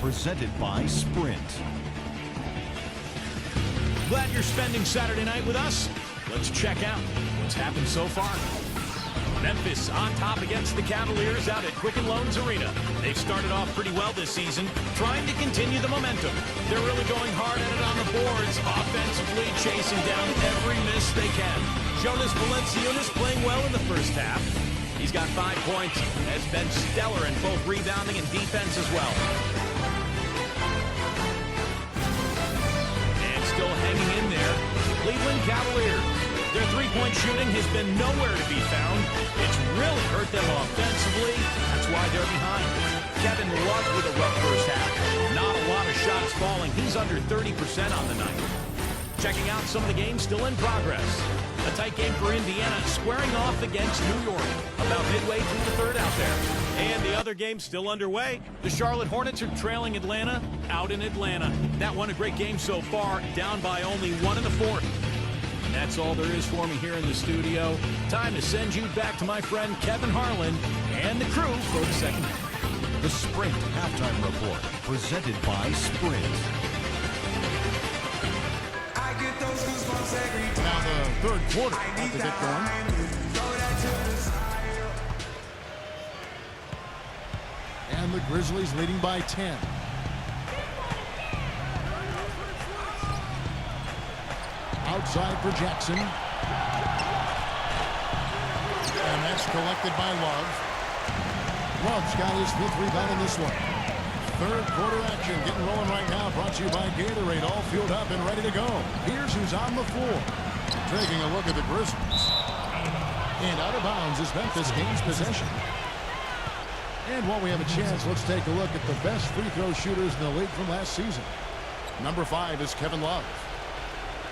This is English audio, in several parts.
presented by Sprint. Glad you're spending Saturday night with us. Let's check out what's happened so far. Memphis on top against the Cavaliers out at Quicken Loans Arena. They've started off pretty well this season, trying to continue the momentum. They're really going hard at it on the boards, offensively chasing down every miss they can. Jonas Valanciunas playing well in the first half. He's got 5 points, has been stellar in both rebounding and defense as well. And still hanging in there, Cleveland Cavaliers. Their three-point shooting has been nowhere to be found. It's really hurt them offensively. That's why they're behind. Kevin Love with a rough first half. Not a lot of shots falling. He's under 30% on the night. Checking out some of the games still in progress. A tight game for Indiana, squaring off against New York. About midway through the third out there. And the other game still underway. The Charlotte Hornets are trailing Atlanta out in Atlanta. That one a great game so far, down by only 1 in the fourth. And that's all there is for me here in the studio. Time to send you back to my friend Kevin Harlan and the crew for the second half. The Sprint Halftime Report, presented by Sprint. Now the third quarter about to get going. And the Grizzlies leading by 10. Outside for Jackson. And that's collected by Love. Love's got his 5th rebound in this one. Third quarter action getting rolling right now. Brought to you by Gatorade. All fueled up and ready to go. Here's who's on the floor. Taking a look at the Grizzlies. And out of bounds is Memphis gains possession. And while we have a chance, let's take a look at the best free throw shooters in the league from last season. Number 5 is Kevin Love.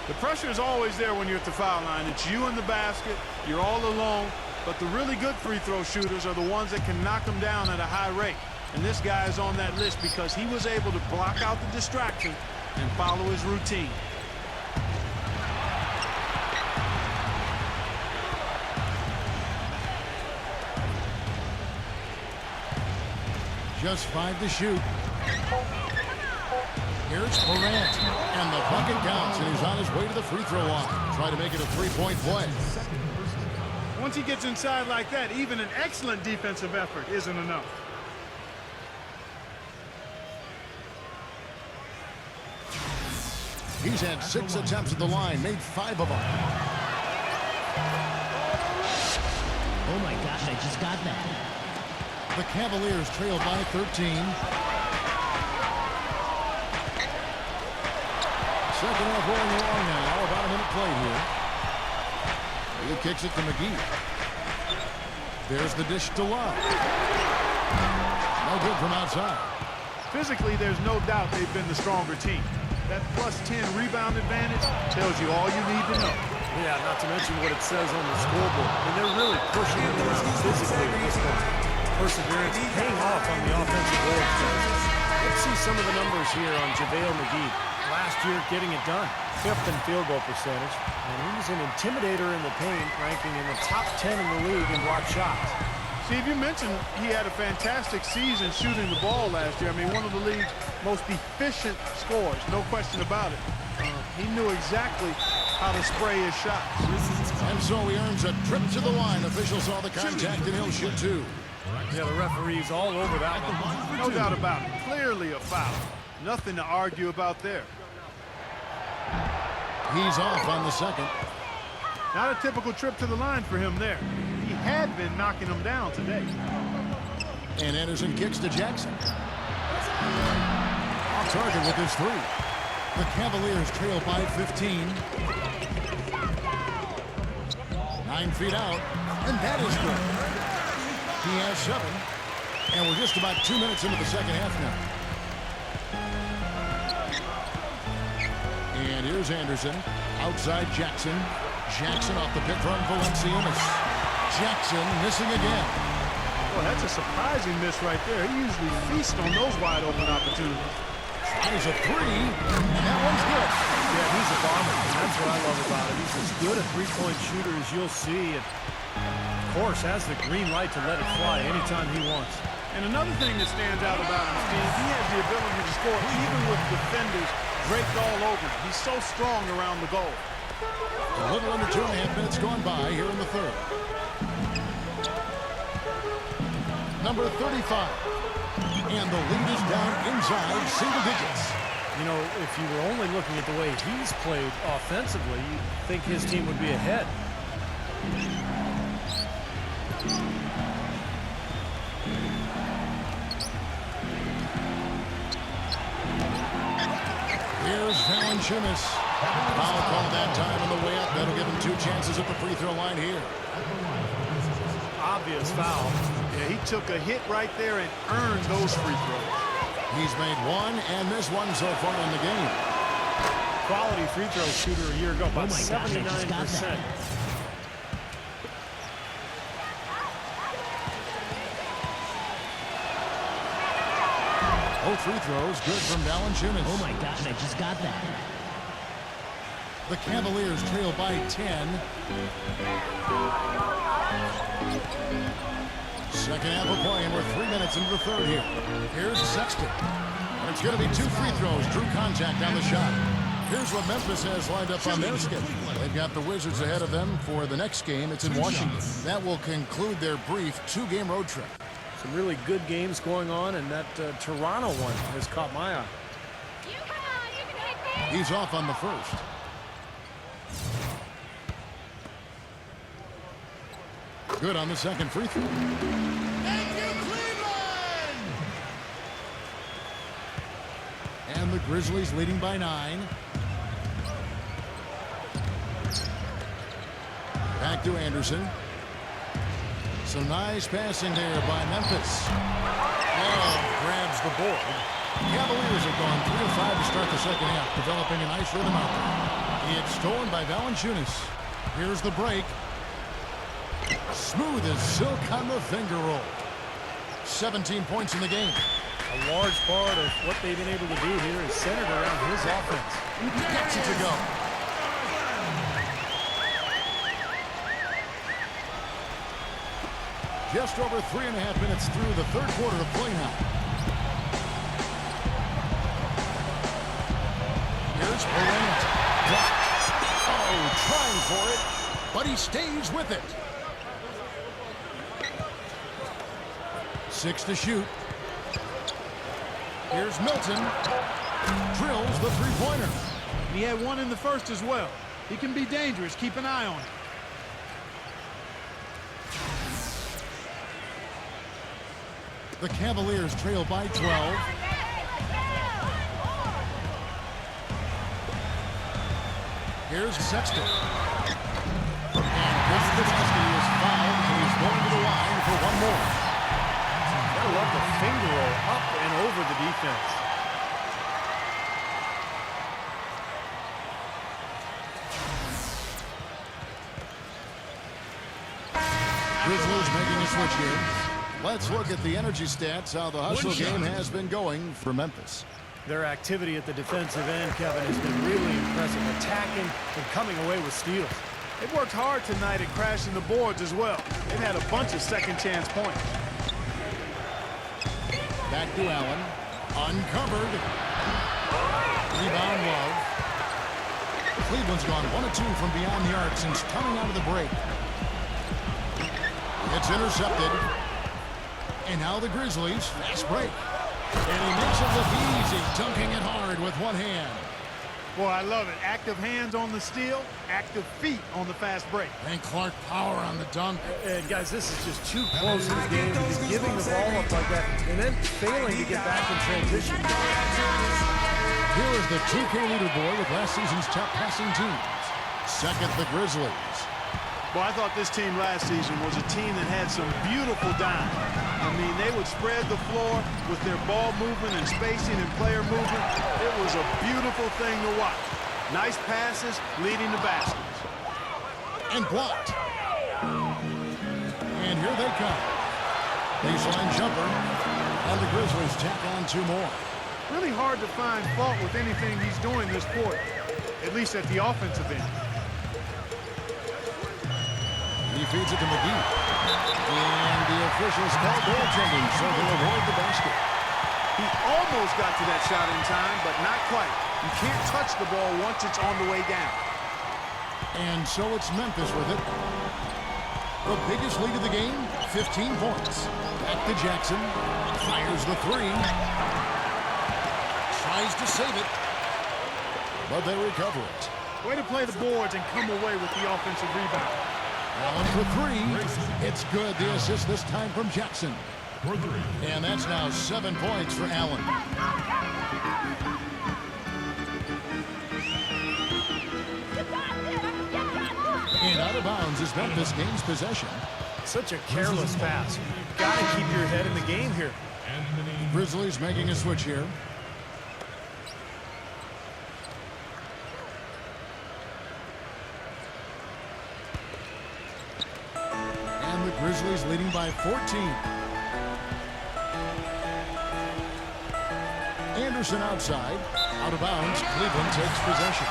The pressure is always there when you're at the foul line. It's you in the basket. You're all alone. But the really good free throw shooters are the ones that can knock them down at a high rate. And this guy is on that list because he was able to block out the distraction and follow his routine. Just 5 to shoot. Here's Morant, and the bucket counts, and he's on his way to the free throw line. Try to make it a 3-point play. Once he gets inside like that, even an excellent defensive effort isn't enough. He's had 6 attempts at the line, made 5 of them. Oh my gosh, I just got that. The Cavaliers trail by 13. Second half rolling along now. About a minute played here. He kicks it to McGee. There's the dish to Love. No good from outside. Physically, there's no doubt they've been the stronger team. That +10 rebound advantage tells you all you need to know. Yeah, not to mention what it says on the scoreboard. I mean, they're really pushing it around physically at this point. Perseverance paying off on the offensive boards. Let's see some of the numbers here on JaVale McGee. Last year, getting it done. 5th in field goal percentage. And he was an intimidator in the paint, ranking in the top 10 in the league in block shots. Steve, you mentioned he had a fantastic season shooting the ball last year. I mean, one of the league's most efficient scorers, no question about it. He knew exactly how to spray his shots. And so he earns a trip to the line. Officials saw the contact, and he'll shoot 2. Yeah, the referee's all over that one. No doubt about it. Clearly a foul. Nothing to argue about there. He's off on the second. Not a typical trip to the line for him there. He had been knocking them down today. And Anderson kicks to Jackson. Off target with his 3. The Cavaliers trail by 15. 9 feet out, and that is good. He has 7, and we're just about 2 minutes into the second half now. And here's Anderson, outside Jackson. Jackson off the pick from Valanciunas. Jackson missing again. Well, that's a surprising miss right there. He usually feasts on those wide open opportunities. Tries a 3, and that one's good. Yeah, he's a bomber. That's what I love about him. He's as good a three-point shooter as you'll see. And of course, has the green light to let it fly anytime he wants. And another thing that stands out about him, Steve, he has the ability to score even with defenders draped all over him. He's so strong around the goal. A little under 2.5 minutes gone by here in the third. Number 35. And the lead is down inside single digits. You know, if you were only looking at the way he's played offensively, you'd think his team would be ahead. Here's Valanciunas. Foul called that time on the way up. That'll give him 2 chances at the free throw line here. Obvious foul. Yeah, he took a hit right there and earned those free throws. He's made 1 and missed 1 so far in the game. Quality free throw shooter a year ago, about Oh my gosh, I just got 79%. that. Both free throws good from Valanciunas. Oh my gosh, I just got that. The Cavaliers trail by 10. Second half of play, and we're 3 minutes into the third here. Here's Sexton. And it's going to be 2 free throws. Drew contact on the shot. Here's what Memphis has lined up on their schedule. They've got the Wizards ahead of them for the next game. It's in Washington. That will conclude their brief 2-game road trip. Some really good games going on, and that Toronto one has caught my eye. He's off on the first. Good on the second free throw. Thank you, Cleveland! And the Grizzlies leading by 9. Back to Anderson. Some nice passing there by Memphis. Love grabs the board. Cavaliers have gone 3 of 5 to start the second half, developing a nice rhythm out there. It's stolen by Valanciunas. Here's the break. Smooth as silk on the finger roll. 17 points in the game. A large part of what they've been able to do here is centered around his offense. Gets it to go. Just over 3.5 minutes through the third quarter of play now. Here's Durant. Oh, trying for it, but he stays with it. 6 to shoot. Here's Milton. Drills the three-pointer. He had 1 in the first as well. He can be dangerous. Keep an eye on him. The Cavaliers trail by 12. Here's Sexton. And Wisniewski is fouled, and he's going to the line for 1 more. I love the finger roll up and over the defense. Grizzlies making a switch here. Let's look at the energy stats, how the hustle game has been going for Memphis. Their activity at the defensive end, Kevin, has been really impressive. Attacking and coming away with steals. They worked hard tonight at crashing the boards as well. They've had a bunch of second-chance points. Back to Allen. Uncovered. Rebound Love. Cleveland's gone 1 of 2 from beyond the arc since coming out of the break. It's intercepted. And now the Grizzlies, fast break. And he makes it look easy, dunking it hard with 1 hand. Boy, I love it. Active hands on the steal, active feet on the fast break. And Clark power on the dunk. And guys, this is just too close in the game to be giving the ball up like that and then failing to get back in transition. Here is the 2K leaderboard with last season's top passing teams. Second, the Grizzlies. Well, I thought this team last season was a team that had some beautiful dimes. I mean, they would spread the floor with their ball movement and spacing and player movement. It was a beautiful thing to watch. Nice passes leading to baskets. And blocked. And here they come. Baseline jumper. And the Grizzlies tack on 2 more. Really hard to find fault with anything he's doing this quarter, at least at the offensive end. He feeds it to McGee. And the officials call goaltending, so they'll avoid the basket. He almost got to that shot in time, but not quite. You can't touch the ball once it's on the way down. And so it's Memphis with it. The biggest lead of the game, 15 points. Back to Jackson. Fires the three. Tries to save it. But they recover it. Way to play the boards and come away with the offensive rebound. Allen for three. It's good. The assist this time from Jackson. And that's now 7 points for Allen. And out of bounds as Memphis gains possession. Such a careless pass. You've got to keep your head in the game here. Grizzlies making a switch here. And the Grizzlies leading by 14. Anderson outside. Out of bounds. Cleveland takes possession.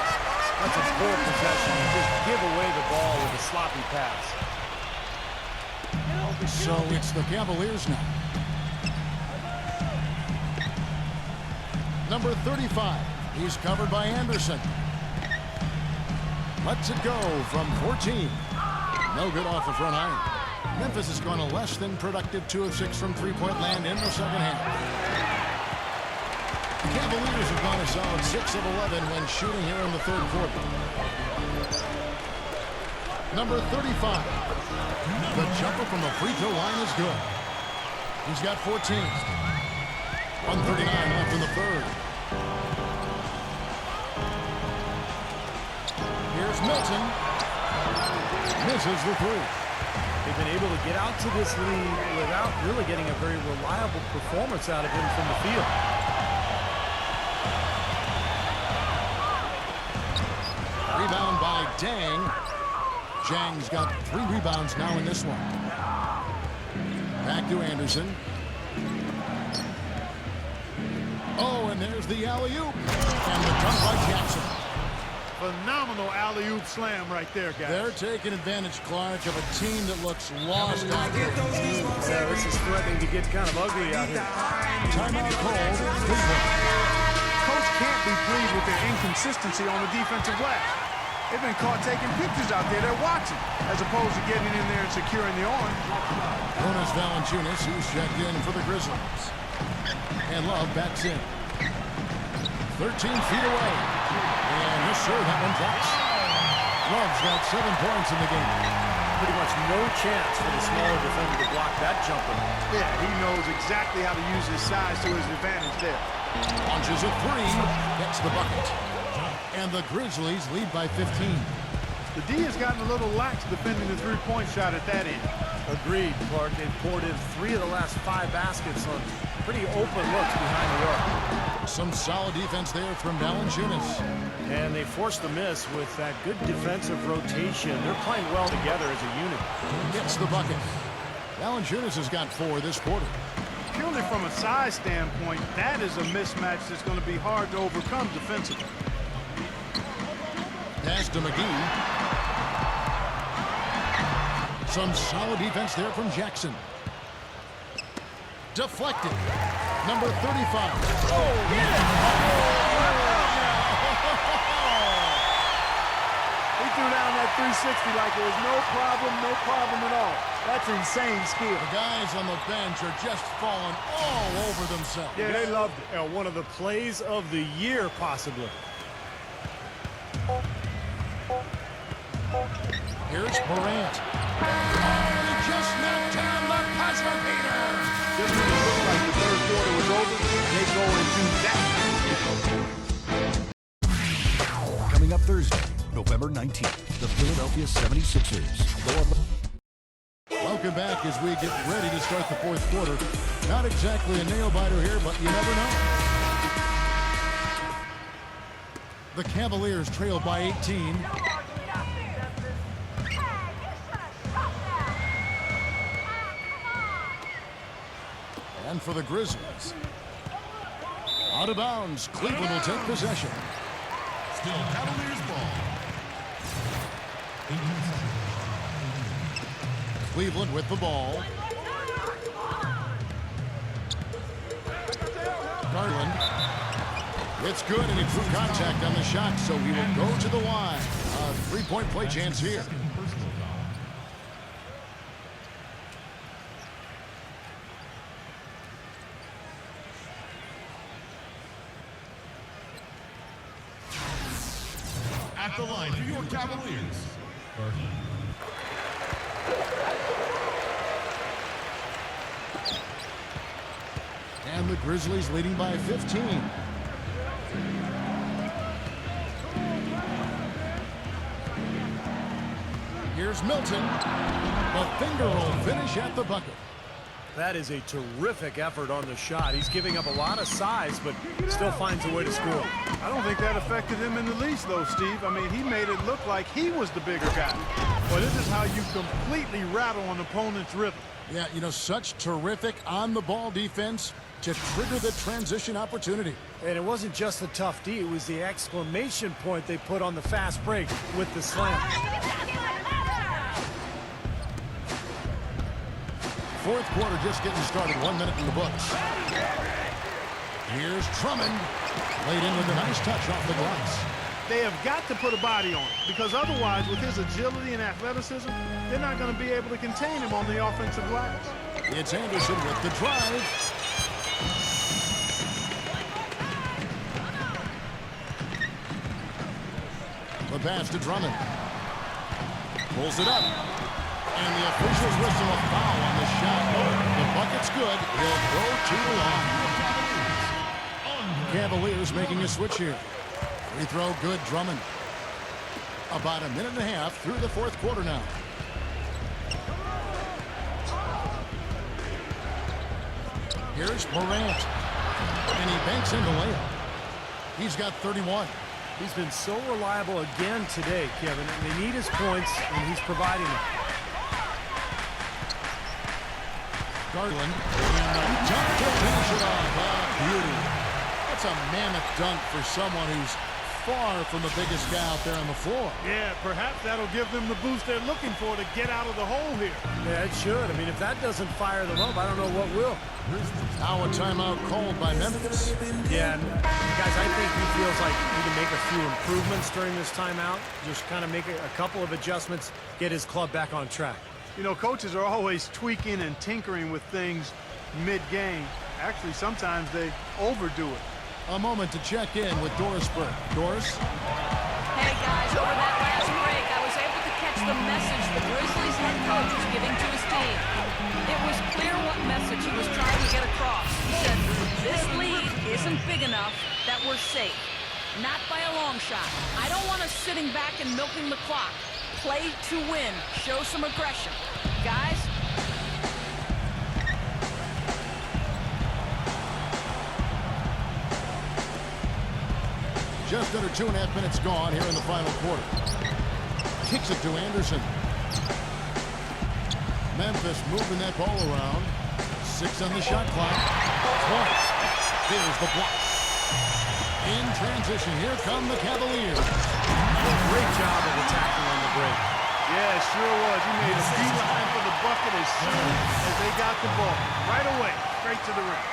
That's a poor possession. You just give away the ball with a sloppy pass. So it's the Cavaliers now. Number 35. He's covered by Anderson. Lets it go from 14. No good off the front iron. Memphis has gone a less than productive 2 of 6 from three-point land in the second half. The Cavaliers have gone a solid 6 of 11 when shooting here in the third quarter. Number 35. The jumper from the free throw line is good. He's got 14. 1:39 left in the third. Here's Milton. Misses the three. They've been able to get out to this lead without really getting a very reliable performance out of him from the field. Rebound by Dang. Jang's got 3 rebounds now in this one. Back to Anderson. Oh, and there's the alley-oop. And the dunk by Jackson. Phenomenal alley-oop slam right there, guys. They're taking advantage, Clark, of a team that looks lost out there. Yeah, this is threatening to get kind of ugly out here. Timeout called. Cleveland. Coach can't be pleased with their inconsistency on the defensive glass. They've been caught taking pictures out there. They're watching, as opposed to getting in there and securing the arm. Jonas Valanciunas, who's checked in for the Grizzlies. And Love backs in. 13 feet away. And yes, sir, that one drops. Love's got 7 points in the game. Pretty much no chance for the smaller defender to block that jumper. Yeah, he knows exactly how to use his size to his advantage there. Launches a three. Gets the bucket. And the Grizzlies lead by 15. The D has gotten a little lax defending the three-point shot at that end. Agreed, Clark. They've poured in 3 of the last 5 baskets on pretty open looks behind the arc. Some solid defense there from Valanciunas. And they forced the miss with that good defensive rotation. They're playing well together as a unit. Gets the bucket. Valanciunas has got 4 this quarter. Purely from a size standpoint, that is a mismatch that's going to be hard to overcome defensively. Pass to McGee. Some solid defense there from Jackson. Deflected. Number 35. Oh, get it! He threw down that 360 like it was no problem at all. That's insane skill. The guys on the bench are just falling all over themselves. Yeah, they loved it. One of the plays of the year, possibly. Here's Morant. Oh, he just knocked down the buzzer beater. Just when it looked like the third quarter was over, they go into that. Coming up Thursday, November 19th, the Philadelphia 76ers. Welcome back as we get ready to start the fourth quarter. Not exactly a nail-biter here, but you never know. The Cavaliers trail by 18. And for the Grizzlies. Out of bounds. Cleveland will take possession. Still Cavaliers ball. Cleveland with the ball. Garland. It's good, and he drew contact on the shot, so he will go to the line. A three-point play chance here. At the line for your Cavaliers. And the Grizzlies leading by 15. Here's Milton. A finger roll finish at the bucket. That is a terrific effort on the shot. He's giving up a lot of size, but still finds a way to score. I don't think that affected him in the least, though, Steve. I mean, he made it look like he was the bigger guy. But this is how you completely rattle an opponent's rhythm. Yeah, you know, such terrific on-the-ball defense to trigger the transition opportunity. And it wasn't just the tough D, it was the exclamation point they put on the fast break with the slam. Fourth quarter just getting started. 1 minute in the books. Here's Drummond. Laid in with a nice touch off the glass. They have got to put a body on it, because otherwise, with his agility and athleticism, they're not going to be able to contain him on the offensive glass. It's Anderson with the drive. The pass to Drummond. Pulls it up. And the officials whistle a foul on the shot. The bucket's good. He'll go to the line. Cavaliers making a switch here. Free throw good, Drummond. About a minute and a half through the fourth quarter now. Here's Morant. And he banks in the layup. He's got 31. He's been so reliable again today, Kevin. And they need his points, and he's providing them. Garland. And the dunk to finish it off. Beauty. That's a mammoth dunk for someone who's far from the biggest guy out there on the floor. Yeah, perhaps that'll give them the boost they're looking for to get out of the hole here. Yeah, it should. I mean, if that doesn't fire them up, I don't know what will. Now a timeout called by Memphis. Yeah, and guys, I think he feels like he can make a few improvements during this timeout. Just kind of make a couple of adjustments, get his club back on track. You know, coaches are always tweaking and tinkering with things mid-game. Actually, sometimes they overdo it. A moment to check in with Doris Burke. Doris? Hey, guys, over that last break, I was able to catch the message the Grizzlies head coach was giving to his team. It was clear what message he was trying to get across. He said, this lead isn't big enough that we're safe. Not by a long shot. I don't want us sitting back and milking the clock. Play to win. Show some aggression. Guys? Just under 2.5 minutes gone here in the final quarter. Kicks it to Anderson. Memphis moving that ball around. 6 on the shot clock. 20. Here's the block. In transition, here come the Cavaliers. Well, great job of attacking on the break. Yeah, it sure was. He made a beeline for the bucket as soon as they got the ball. Right away, straight to the rim.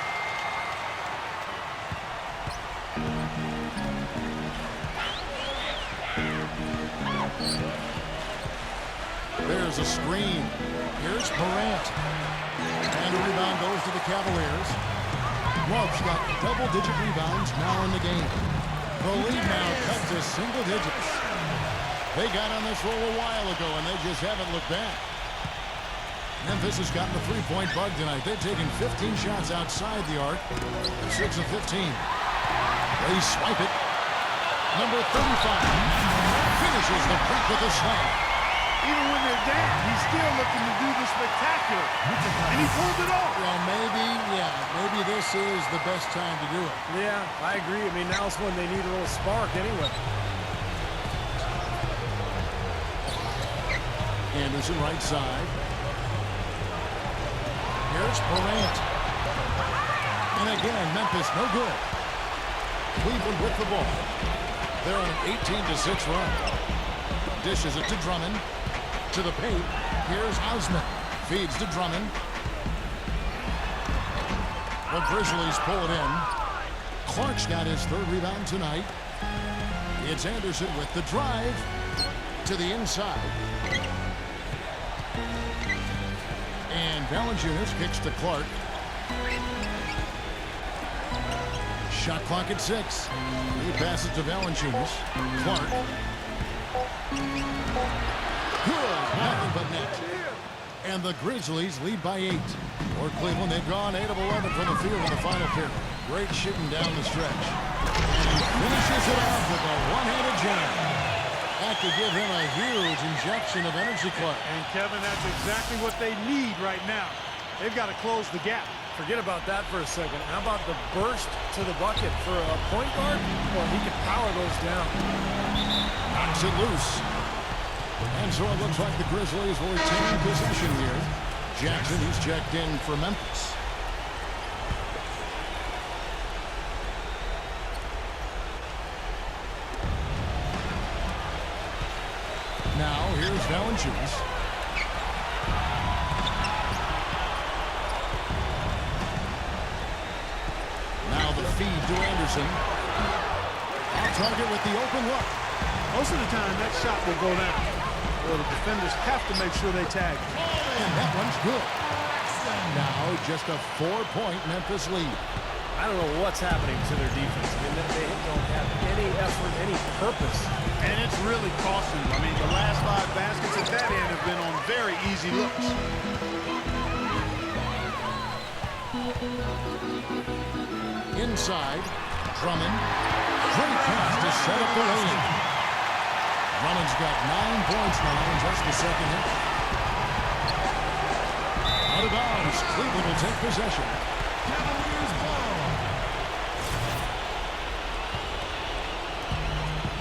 There's a screen. Here's Morant. And the rebound goes to the Cavaliers. Love's got double-digit rebounds now in the game. The lead now cut to single digits. They got on this roll a while ago, and they just haven't looked back. Memphis has gotten the three-point bug tonight. They've taken 15 shots outside the arc. 6 of 15. They swipe it. Number 35 finishes the break with a slam. Even when they're down, he's still looking to do the spectacular. And he pulled it off. Well, maybe this is the best time to do it. Yeah, I agree. I mean, now's when they need a little spark anyway. Anderson right side. Here's Morant. And again, Memphis no good. Cleveland with the ball. They're on an 18-6 run. Dishes it to Drummond. To the paint. Here's Osman. Feeds to Drummond. The Grizzlies pull it in. Clark's got his third rebound tonight. It's Anderson with the drive to the inside. And Valanciunas kicks to Clark. Shot clock at 6. He passes to Valanciunas. Clark. Good. Nothing but net. And the Grizzlies lead by 8. For Cleveland, they've gone 8 of 11 from the field in the final period. Great shooting down the stretch. And he finishes it off with a one-handed jam. That could give him a huge injection of energy, Clark. And Kevin, that's exactly what they need right now. They've got to close the gap. Forget about that for a second. How about the burst to the bucket for a point guard? Well, he can power those down. Knocks it loose. And so it looks like the Grizzlies will retain possession here. Jackson, he's checked in for Memphis. Now, here's Valanciunas. Now the feed to Anderson. On target with the open look. Most of the time, that shot will go down. Well, the defenders have to make sure they tag it. And that one's good. Now just a 4-point Memphis lead. I don't know what's happening to their defense. I mean, they don't have any effort, any purpose. And it's really costing them. I mean, the last 5 baskets at that end have been on very easy looks. Inside, Drummond. Great pass to set up the lane. Drummond's got 9 points now in just the second half. Out of bounds, Cleveland will take possession. Cavaliers ball.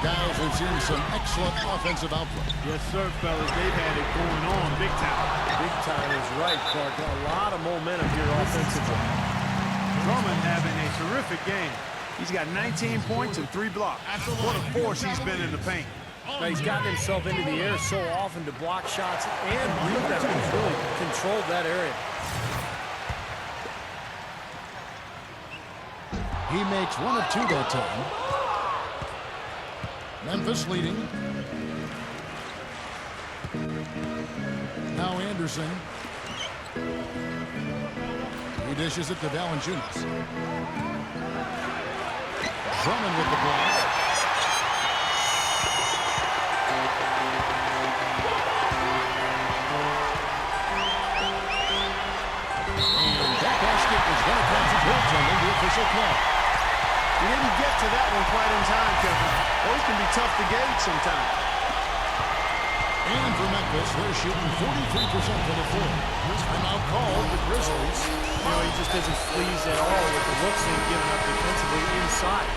Guys, we've seen some excellent offensive output. Yes, sir, fellas. They've had it going on big time. Big time is right, Clark. A lot of momentum here offensively. Drummond having a terrific game. He's got 19 points and 3 blocks. What a force he's been in the paint. Now, he's gotten himself into the air so often to block shots and rebounds. He's really controlled that area. He makes 1 of 2 that time. Memphis leading. Now Anderson. He dishes it to Valanciunas. Drummond with the block. And that basket is going to cross the goaltender, the official call. He didn't get to that one quite in time, Kevin. Those can be tough to gauge sometimes. And for Memphis, they're shooting 43% from the floor. Timeout called the Grizzlies. You know, he just isn't pleased at all with the looks he's giving up defensively inside.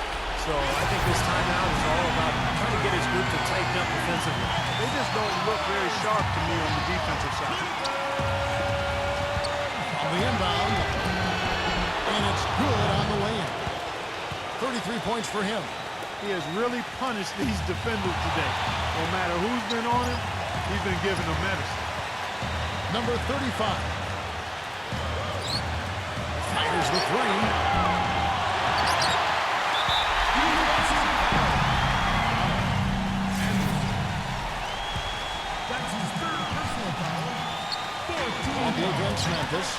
So I think this timeout is all about trying to get his group to tighten up defensively. They just don't look very sharp to me on the defensive side. On the inbound. And it's good on the way in. 33 points for him. He has really punished these defenders today. No matter who's been on him, he's been giving them medicine. Number 35. Fires the 3. That's his third personal foul. On the against Memphis.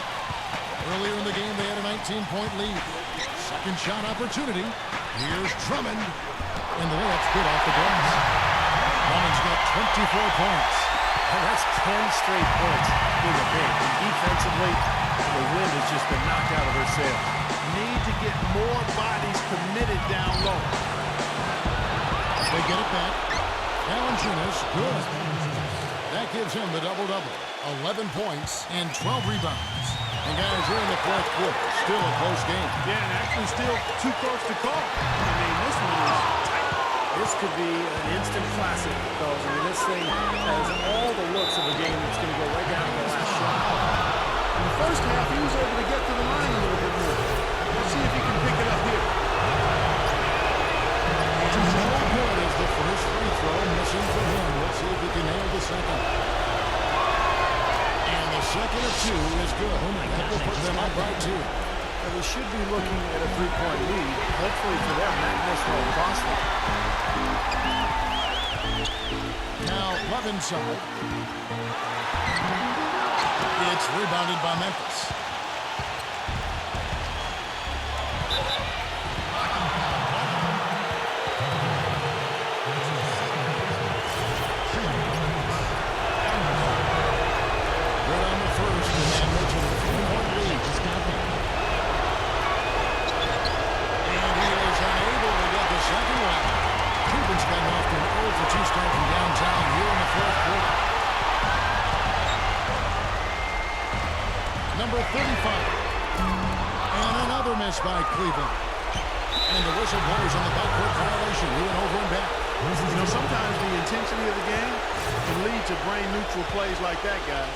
Earlier in the game, they had a 19-point lead. Second shot opportunity. Here's Drummond. And the layup's good off the glass. Drummond's got 24 points. And that's 10 straight points in the paint. Defensively, the wind has just been knocked out of their sails. Need to get more bodies committed down low. They get it back. Valanciunas, good. That gives him the double-double. 11 points and 12 rebounds. And guys, we're in the 4th quarter. Still a close game. Yeah, and actually still too close to call. I mean, this one is tight. This could be an instant classic, fellas. I mean, this thing has all the looks of a game that's going to go right down to the last shot. In the first half, he was able to get to the line a little bit more. Let's see if he can pick it up here. No good as the first free throw missing for him. Let's see if he can nail the second. And a second or two is good. Oh, my That will gosh, put them up by 2. And they should be looking at a 3-point lead. Hopefully for them, that miss won't cost them. Now, Love inside. It's rebounded by Memphis. Good on the first, and that makes it a 3-point lead. Just got that. And he is unable to get the second one. Cuban's gotten off to an 0 for 2 start from downtown here in the fourth quarter. Number 35. And another miss by Cleveland. And the whistle blows on the backcourt violation. We went over and back. You know, sometimes the intensity of the game can lead to brain-neutral plays like that, guys.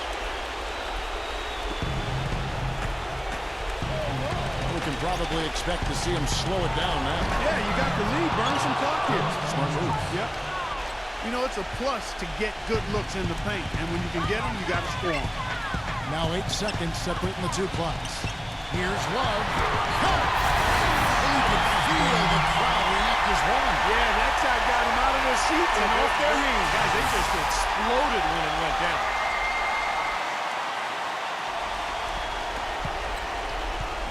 We can probably expect to see him slow it down now. Yeah, you got the lead. Burn some clock here. Smart move. Yep. You know, it's a plus to get good looks in the paint. And when you can get them, you got to score them. Now 8 seconds separating the 2 clocks. Here's Love. Count! And you can feel the crowd react as one. Yeah, that side got them out of their seats and off their knees. Guys, they just exploded when it went down.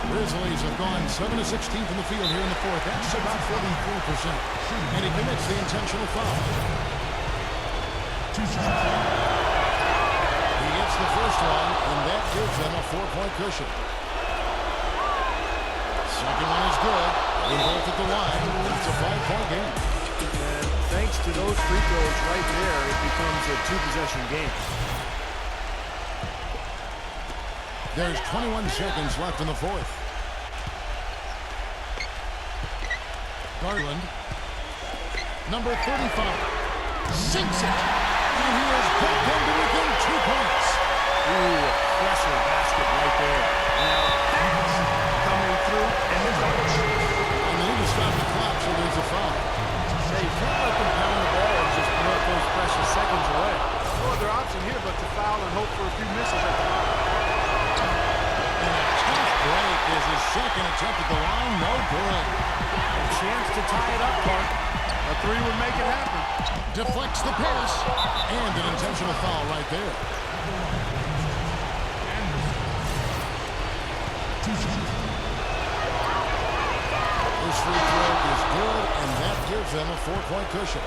Grizzlies have gone 7 of 16 from the field here in the fourth. That's about 43%. And he commits the intentional foul. He gets the first one, and that gives them a 4-point cushion. Second one is good. They both at the line. It's a 5-point game. And thanks to those free throws right there, it becomes a 2-possession game. There's 21 seconds left in the fourth. Garland, number 35, sinks it. And he is back down to within 2 points. Ooh, a pressure basket right there. Now, Coming through, and the coach. And they need to stop the clock, so there's a foul. hey, you can't let them pound the ball and just put those precious seconds away. No other option here but to foul and hope for a few misses at the line. And a tough break is his second attempt at the line. No good. A chance to tie it up, Clark. A 3 would make it happen. Deflects the pass. And an intentional foul right there. This free throw is good, and that gives them a 4-point cushion.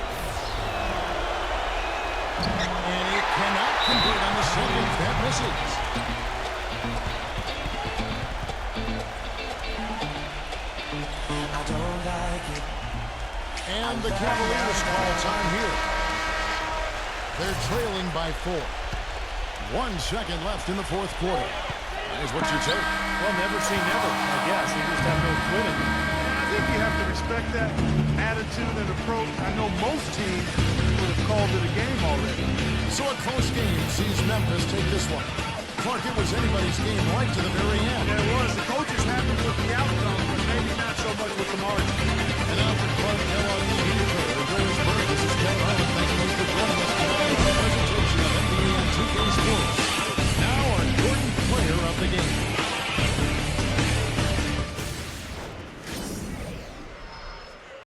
And he cannot convert on the second. That misses. And the Cavaliers call time here. They're trailing by 4. 1 second left in the fourth quarter. That's what you take. Well, never say never, I guess. They just have no quit in them. I think you have to respect that attitude and approach. I know most teams would have called it a game already. So a close game sees Memphis take this one. Clark, it was anybody's game right to the very end. Yeah, it was. The coaches happy with the outcome, but maybe not so much with the margin. And now for Clark Kellogg, enjoy his birthday. This is Ken Harlan.